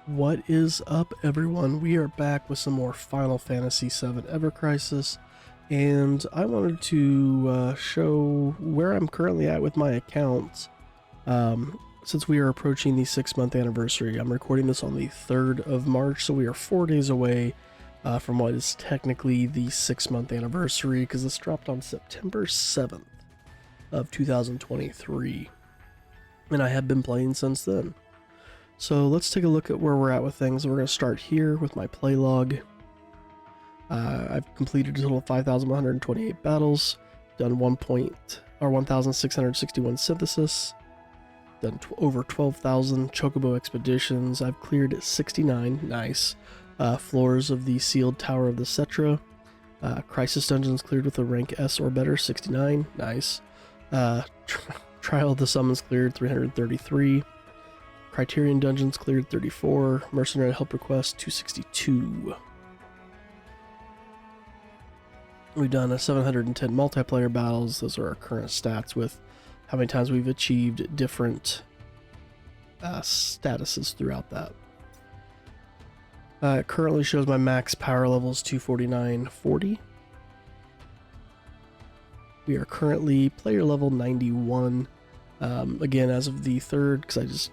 What is up, everyone? We are back with some more Final Fantasy VII Ever Crisis, and I wanted to show where I'm currently at with my account. Since we are approaching the 6-month anniversary, I'm recording this on the 3rd of March, so we are 4 days away from what is technically the 6-month anniversary, because this dropped on September 7th of 2023, and I have been playing since then. So let's take a look at where we're at with things. We're going to start here with my play log. I've completed a total of 5,128 battles, done 1,661 synthesis, done over 12,000 Chocobo expeditions. I've cleared 69, nice, floors of the sealed Tower of the Cetra. Crisis dungeons cleared with a rank S or better, 69, nice. Trial of the Summons cleared, 333. Criterion Dungeons cleared 34, Mercenary Help Request 262. We've done a 710 multiplayer battles. Those are our current stats with how many times we've achieved different statuses throughout that. It currently shows my max power level is 249.40. We are currently player level 91. Again, as of the 3rd, because I just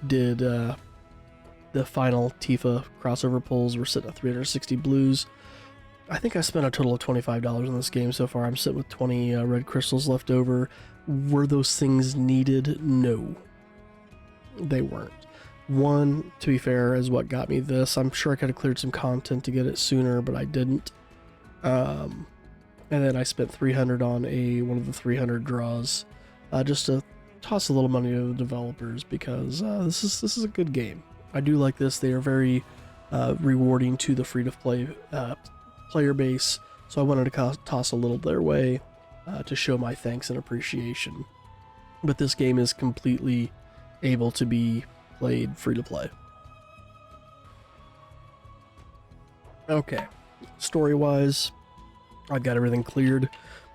did the final Tifa crossover pulls. We're sitting at 360 blues. I think I spent a total of $25 on this game so far. I'm sitting with 20 red crystals left over. Were those things needed? No, they weren't. One, to be fair, is what got me this. I'm sure I could have cleared some content to get it sooner, but I didn't. And then I spent 300 on one of the 300 draws, just to toss a little money to the developers, because this is a good game. I do like this. They are very rewarding to the free-to-play player base, so I wanted to toss a little their way to show my thanks and appreciation. But this game is completely able to be played free-to-play. Okay, story-wise, I've got everything cleared.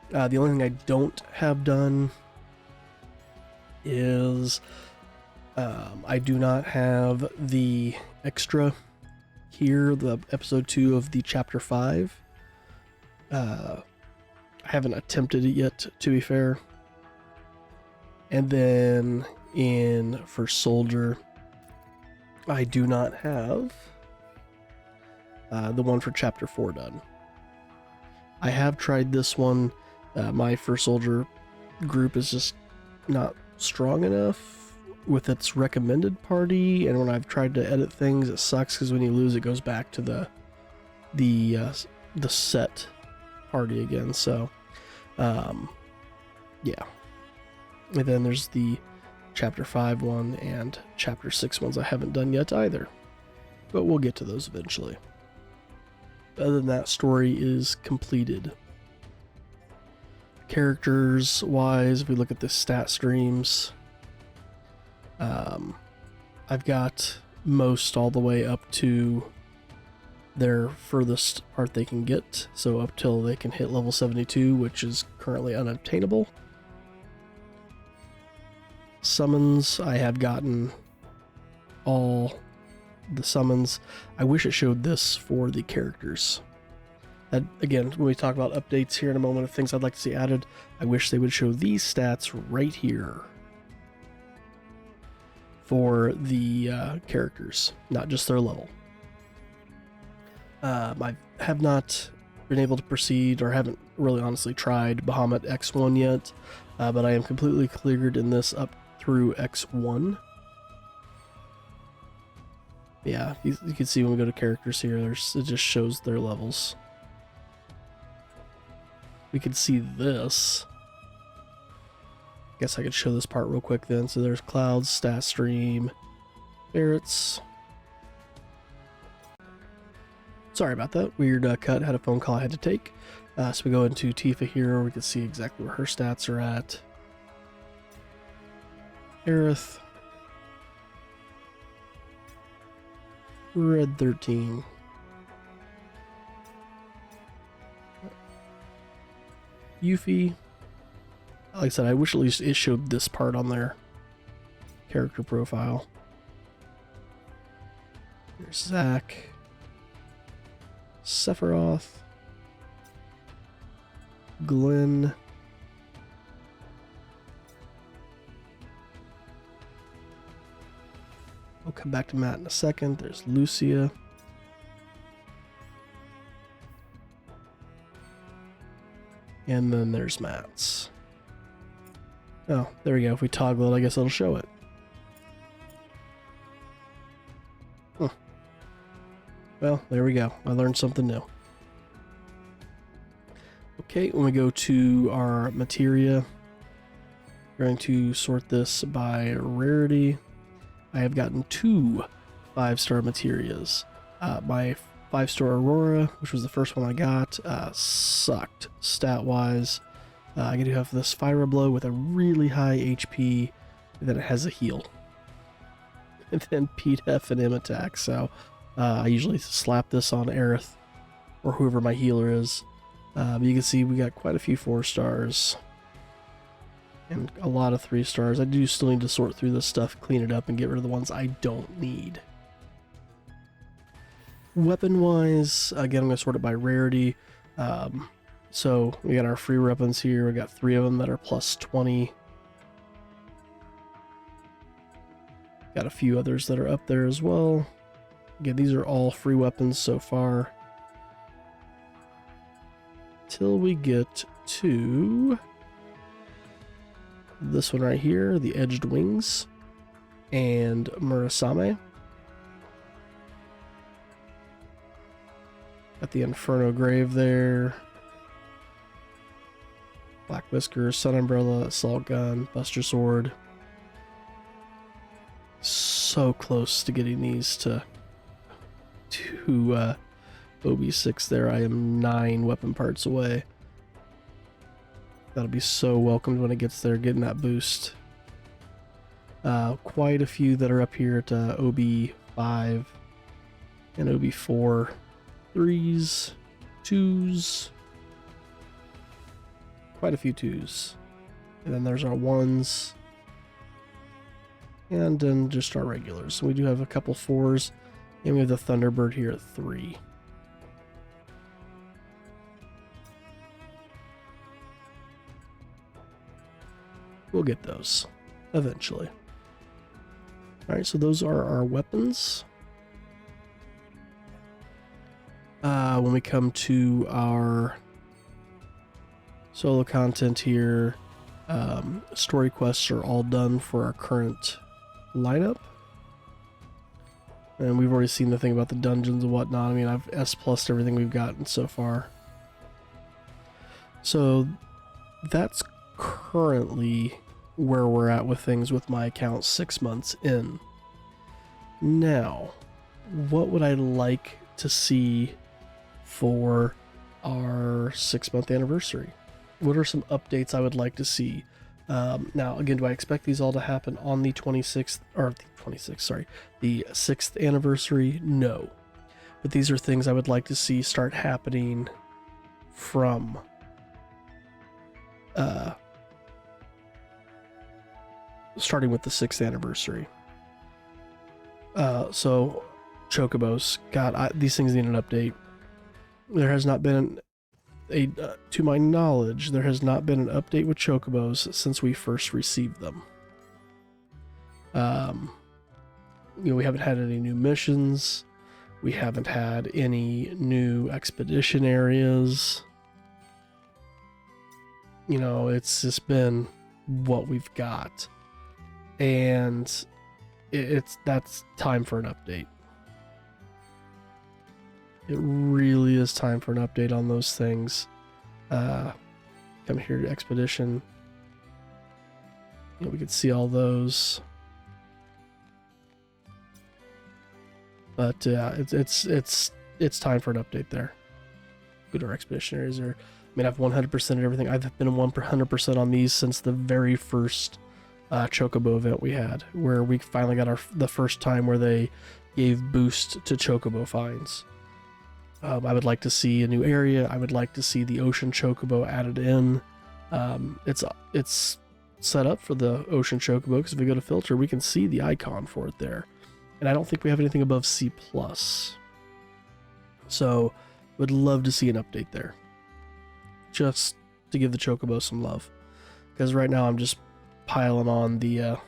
The only thing I don't have done is I do not have the extra here, the episode 2 of the chapter 5. I haven't attempted it yet, to be fair. And then in First Soldier, I do not have the one for chapter 4 done. I have tried this one. My First Soldier group is just not strong enough with its recommended party, and when I've tried to edit things, it sucks because when you lose, it goes back to the set party again. So yeah. And then there's the chapter 5 one and chapter 6 ones I haven't done yet either, but we'll get to those eventually. Other than that, story is completed. Characters wise, if we look at the stat streams, I've got most all the way up to their furthest part they can get, so up till they can hit level 72, which is currently unobtainable. Summons, I have gotten all the summons. I wish it showed this for the characters. Again, when we talk about updates here in a moment of things I'd like to see added, I wish they would show these stats right here for the characters, not just their level. I have not been able to proceed, or haven't really honestly tried Bahamut X1 yet, but I am completely cleared in this up through X1. Yeah, you can see when we go to characters here, it just shows their levels. We could see this. Guess I could show this part real quick then. So there's Clouds, Stat Stream, Barretts. Sorry about that. Weird cut. Had a phone call I had to take. So we go into Tifa here. We can see exactly where her stats are at. Aerith. Red 13. Yuffie. Like I said, I wish at least it showed this part on their character profile. There's Zach. Sephiroth. Glenn. We'll come back to Matt in a second. There's Lucia. And then there's Matt's. Oh, there we go. If we toggle it, I guess it'll show it. Huh. Well, there we go. I learned something new. Okay, when we go to our materia, we're going to sort this by rarity. I have gotten 2 5-star materias. My 5-star Aurora, which was the first one I got, sucked stat-wise. I do have this Fire Blow with a really high HP, and then it has a heal. And then PDEF and M attack, so I usually slap this on Aerith, or whoever my healer is. But you can see we got quite a few 4-stars. And a lot of 3-stars. I do still need to sort through this stuff, clean it up, and get rid of the ones I don't need. Weapon-wise, again, I'm going to sort it by rarity. So we got our free weapons here. We got 3 of them that are plus 20. Got a few others that are up there as well. Again, these are all free weapons so far. Till we get to this one right here, the Edged Wings, and Murasame. Got the Inferno Grave there. Black Whiskers, Sun Umbrella, Assault Gun, Buster Sword. So close to getting these to OB6 there. I am 9 weapon parts away. That'll be so welcomed when it gets there, getting that boost. Quite a few that are up here at OB5 and OB4. 3s, 2s. Quite a few 2s. And then there's our 1s. And then just our regulars. So we do have a couple 4s. And we have the Thunderbird here at 3. We'll get those eventually. Alright, so those are our weapons. When we come to our solo content here, story quests are all done for our current lineup. And we've already seen the thing about the dungeons and whatnot. I mean, I've S+'d everything we've gotten so far. So that's currently where we're at with things with my account 6 months in. Now, what would I like to see for our 6-month anniversary? What are some updates I would like to see? Now, again, do I expect these all to happen on the 26th, or the 6th anniversary? No. But these are things I would like to see start happening from starting with the 6th anniversary. So, Chocobos. God, these things need an update. There has not been to my knowledge, there has not been an update with Chocobos since we first received them. We haven't had any new missions. We haven't had any new expedition areas. It's just been what we've got. And that's time for an update. It really is time for an update on those things. Come here to Expedition. We could see all those. But it's time for an update there. Go to our expedition areas there. I mean, I've 100%ed everything. I've been 100% on these since the very first Chocobo event we had, where we finally got the first time where they gave boost to Chocobo finds. I would like to see a new area. I would like to see the Ocean Chocobo added in. It's set up for the Ocean Chocobo because if we go to filter, we can see the icon for it there. And I don't think we have anything above C+. So, would love to see an update there. Just to give the Chocobo some love. Because right now I'm just piling on the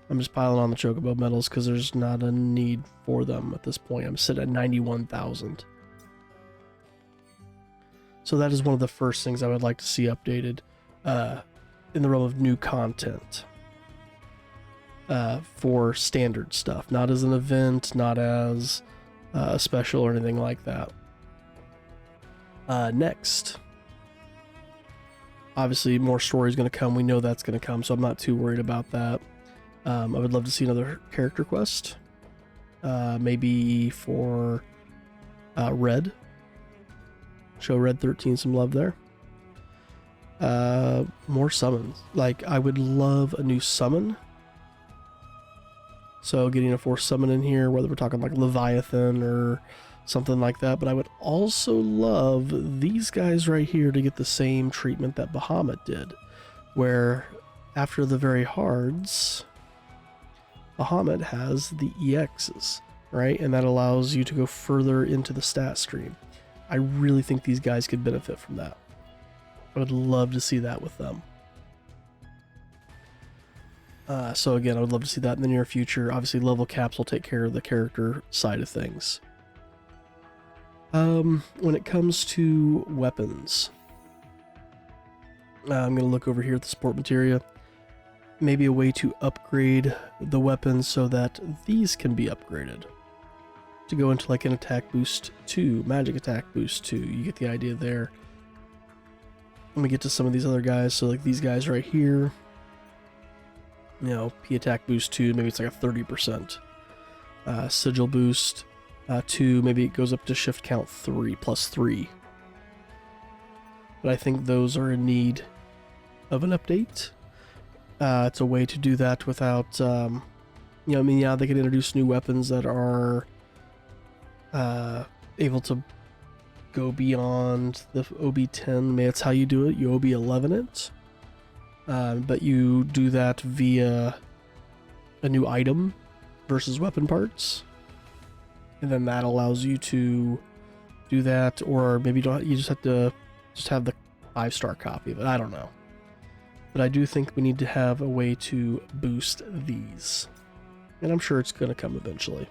Chocobo medals because there's not a need for them at this point. I'm sitting at 91,000. So that is one of the first things I would like to see updated in the realm of new content for standard stuff. Not as an event, not as a special or anything like that. Next. Obviously, more story is going to come. We know that's going to come, so I'm not too worried about that. I would love to see another character quest. Maybe for Red. Show Red 13 some love there. More summons. Like, I would love a new summon. So getting a 4th summon in here, whether we're talking like Leviathan or something like that. But I would also love these guys right here to get the same treatment that Bahamut did. Where after the very hards, Bahamut has the EXs, right? And that allows you to go further into the stat stream. I really think these guys could benefit from that. I would love to see that with them. So again, I would love to see that in the near future. Obviously, level caps will take care of the character side of things. When it comes to weapons, I'm going to look over here at the support materia. Maybe a way to upgrade the weapons so that these can be upgraded. To go into like an attack boost 2, magic attack boost 2. You get the idea there. Let me get to some of these other guys. So like these guys right here. You know, P attack boost 2, maybe it's like a 30%. Sigil boost 2, maybe it goes up to shift count 3, plus 3. But I think those are in need of an update. It's a way to do that without, you know, I mean, yeah, they can introduce new weapons that are able to go beyond the OB10. Maybe that's how you do it. You OB11 it. But you do that via a new item versus weapon parts. And then that allows you to do that, or maybe you just have to have the 5-star copy of it. I don't know. But I do think we need to have a way to boost these. And I'm sure it's going to come eventually.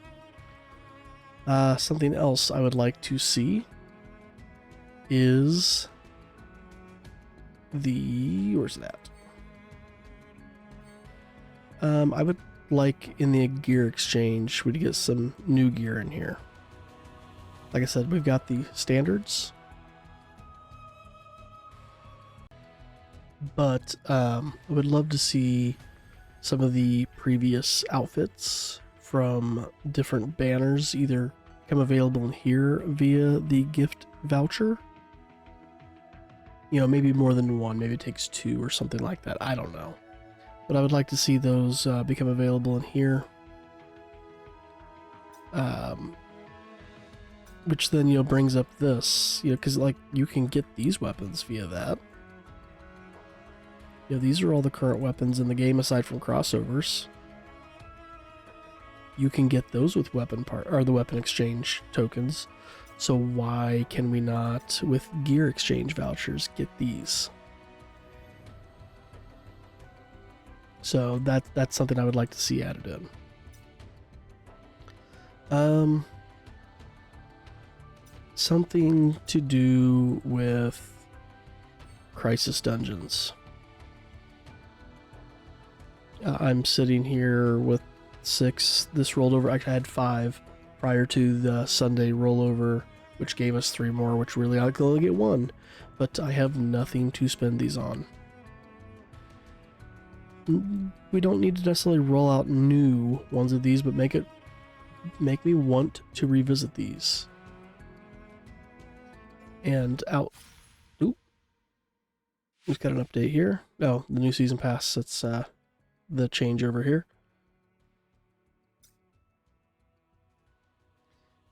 Something else I would like to see is where's that? I would like in the gear exchange, we'd get some new gear in here. Like I said, we've got the standards. But I would love to see some of the previous outfits from different banners either come available in here via the gift voucher. You know, maybe more than one, maybe it takes 2 or something like that. I don't know. But I would like to see those become available in here. Which then, you know, brings up this, you know, because like you can get these weapons via that. You know, these are all the current weapons in the game aside from crossovers. You can get those with the weapon exchange tokens. So why can we not, with gear exchange vouchers, get these? So that's something I would like to see added in. Something to do with Crisis Dungeons. I'm sitting here with 6. This rolled over. Actually, I had 5 prior to the Sunday rollover, which gave us 3 more, which really I could only get 1. But I have nothing to spend these on. We don't need to necessarily roll out new ones of these, but make me want to revisit these. And out. Oop. We've got an update here. Oh, the new season pass. That's the change over here.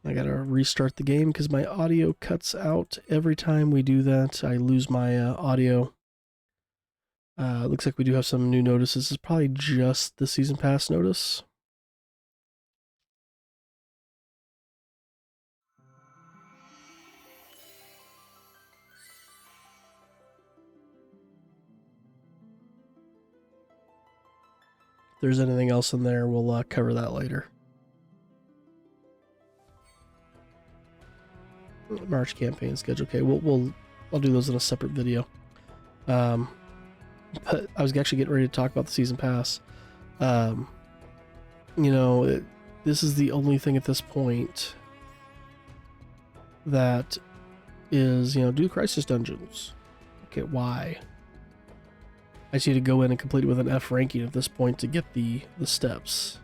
I gotta restart the game because my audio cuts out every time we do that. I lose my audio. Looks like we do have some new notices. It's probably just the season pass notice. If there's anything else in there, we'll cover that later. March campaign schedule. Okay, I'll do those in a separate video. But I was actually getting ready to talk about the season pass. This is the only thing at this point that is, do crisis dungeons. Okay, why? I just need to go in and complete it with an F ranking at this point to get the steps.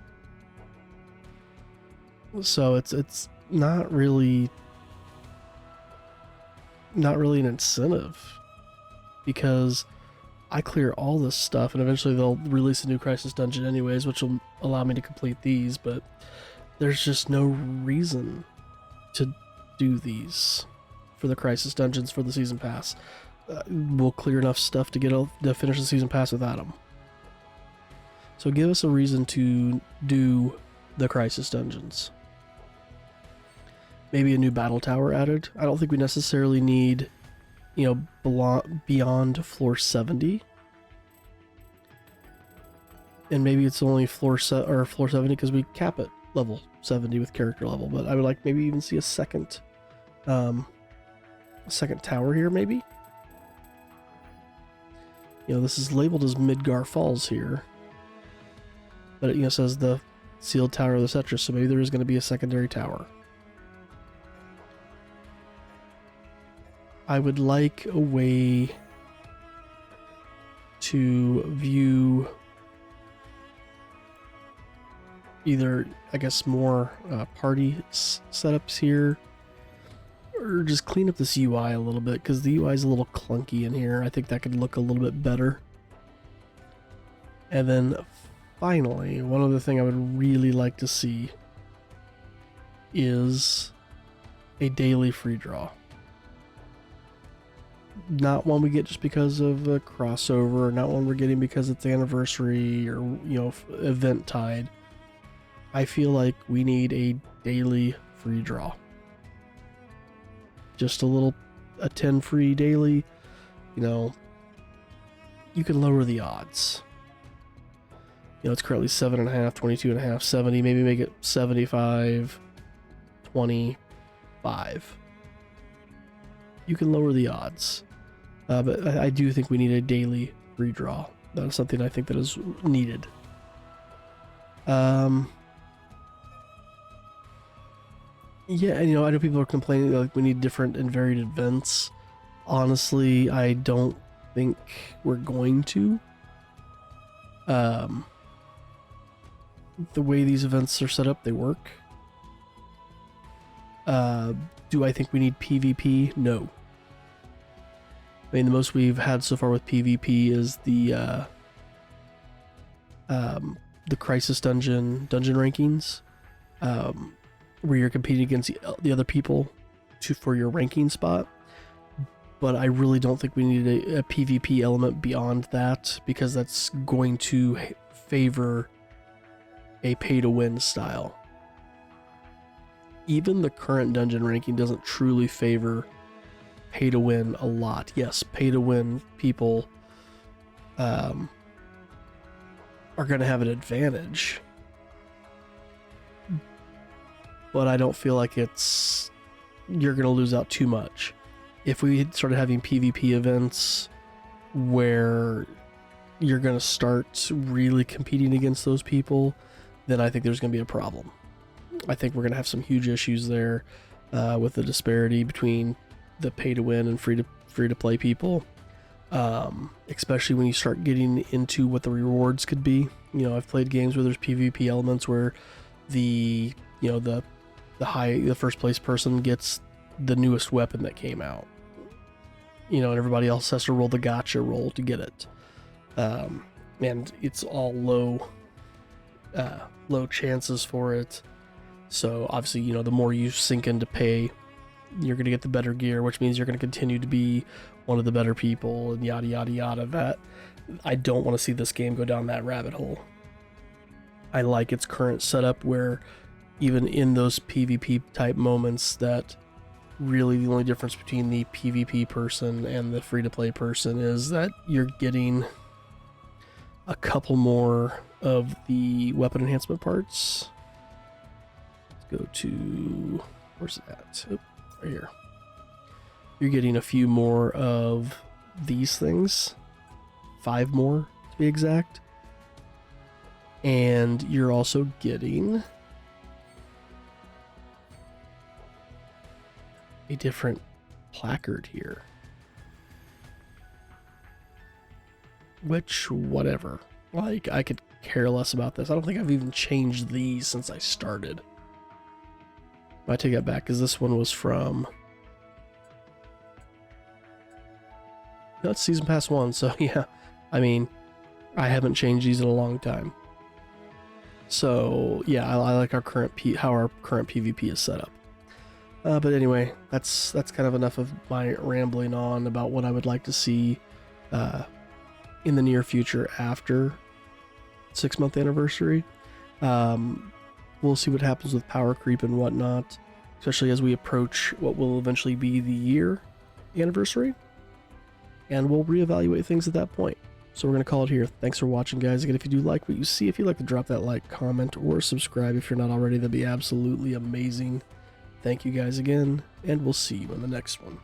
So it's not really an incentive, because I clear all this stuff and eventually they'll release a new crisis dungeon anyways, which will allow me to complete these, but there's just no reason to do these for the crisis dungeons for the season pass. We'll clear enough stuff to finish the season pass without them. So give us a reason to do the crisis dungeons. Maybe a new battle tower added. I don't think we necessarily need, beyond floor 70. And maybe it's only floor 70 because we cap it level 70 with character level. But I would like maybe even see a second tower here, maybe. This is labeled as Midgar Falls here, but it says the sealed tower of the Cetra, so maybe there is going to be a secondary tower. I would like a way to view either, I guess, more party setups here, or just clean up this UI a little bit, because the UI is a little clunky in here. I think that could look a little bit better. And then finally, one other thing I would really like to see is a daily free draw. Not one we get just because of a crossover, not one we're getting because it's anniversary or, event tied. I feel like we need a daily free draw. Just a 10 free daily, you can lower the odds. It's currently 7.5, 22.5, 70, maybe make it 75, 25. You can lower the odds. But I do think we need a daily free draw. That is something I think that is needed. Yeah, and I know people are complaining like we need different and varied events. Honestly, I don't think we're going to. The way these events are set up, they work. Do I think we need PvP? No. I mean, the most we've had so far with PvP is the Crisis Dungeon rankings, where you're competing against the other people for your ranking spot. But I really don't think we need a PvP element beyond that, because that's going to favor a pay-to-win style. Even the current dungeon ranking doesn't truly favor pay to win a lot. Yes, pay to win people are going to have an advantage, but I don't feel like you're going to lose out too much. If we started having PvP events where you're going to start really competing against those people, then I think there's going to be a problem. I think we're going to have some huge issues there with the disparity between the pay to win and free to play people, especially when you start getting into what the rewards could be. I've played games where there's PvP elements where the first place person gets the newest weapon that came out, and everybody else has to roll the gotcha roll to get it, and it's all low chances for it. So obviously, the more you sink into pay, you're going to get the better gear, which means you're going to continue to be one of the better people, and yada yada yada. That I don't want to see this game go down that rabbit hole. I like its current setup, where even in those PvP type moments, that really the only difference between the PvP person and the free to play person is that you're getting a couple more of the weapon enhancement parts. Let's go to, where's it at? Oh, right here. You're getting a few more of these things, 5 more to be exact. And you're also getting a different placard here. Which, whatever. Like, I could care less about this. I don't think I've even changed these since I started. I take that back, because this one was from... No, it's Season Pass 1, so yeah. I mean, I haven't changed these in a long time. So, yeah, I like our current how our current PvP is set up. But anyway, that's kind of enough of my rambling on about what I would like to see in the near future after 6-month anniversary. We'll see what happens with power creep and whatnot, especially as we approach what will eventually be the year anniversary. And we'll reevaluate things at that point. So we're going to call it here. Thanks for watching, guys. Again, if you do like what you see, if you'd like to drop that like, comment, or subscribe if you're not already, that'd be absolutely amazing. Thank you guys again, and we'll see you in the next one.